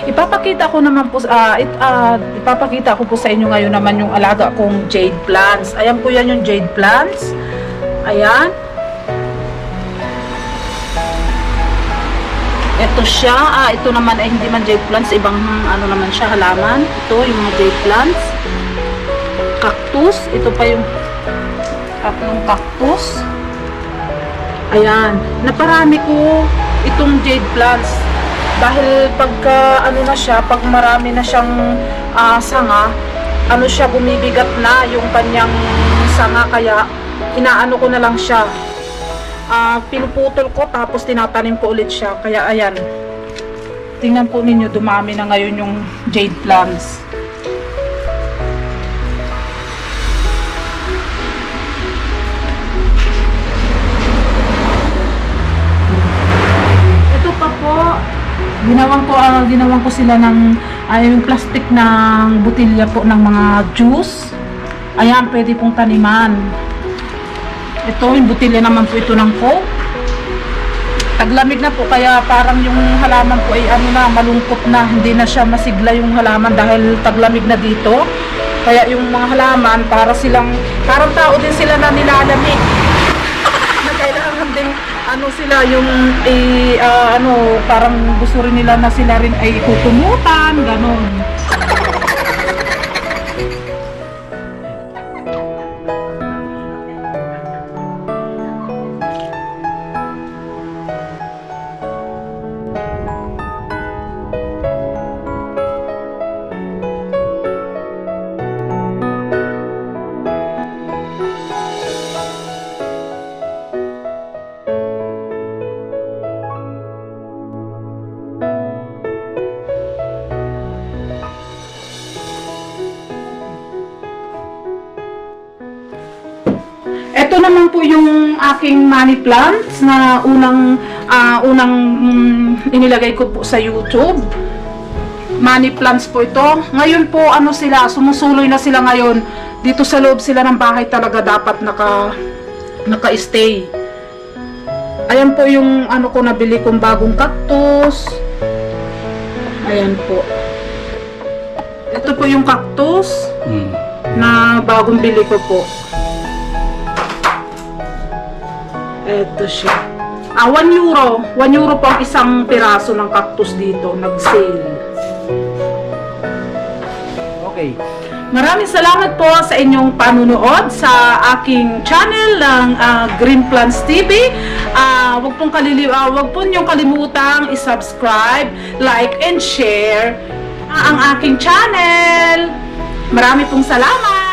Ipapakita ko naman po ipapakita ko po sa inyo ngayon naman yung alaga kong jade plants. Ayan po yan yung jade plants. Ayan. Ito siya. Ito naman ay hindi man jade plants, ibang ano naman siya, halaman. Ito yung mga jade plants. Cactus. Ito pa yung tatlong cactus. Ayan. Naparami ko itong jade plants. Dahil pagka ano na siya, pag marami na siyang sanga, ano siya, bumibigat na yung kanyang sanga, kaya inaano ko na lang siya. Pinuputol ko tapos tinatanim ko ulit siya. Kaya ayan. Tingnan po ninyo, dumami na ngayon yung jade plants. Ito pa po. Ginawan ko sila ng yung plastic ng botilya po ng mga juice. Ayan, pwede pong taniman. Ito, yung botilya naman po ito ng Coke. Taglamig na po, kaya parang yung halaman po ay ano na, malungkot na. Hindi na siya masigla yung halaman dahil taglamig na dito. Kaya yung mga halaman, parang tao din sila na nilalamig. Na kailangan din ano sila yung parang gusto rin nila na sila rin ay tutumutan, ganon. Ito naman po yung aking money plants na unang inilagay ko po sa YouTube. Money plants po ito. Ngayon po ano sila, sumusuloy na sila ngayon. Dito sa loob sila ng bahay talaga dapat naka-stay. Ayan po yung ano ko nabili kong bagong cactus. Ayan po. Ito po yung cactus na bagong bili ko po. Ito siya. 1 euro. 1 euro po ang isang piraso ng cactus dito. Nag-sale. Okay. Maraming salamat po sa inyong panunood sa aking channel ng Green Plants TV. Wag po niyong kalimutang i-subscribe, like, and share ang aking channel. Marami pong salamat!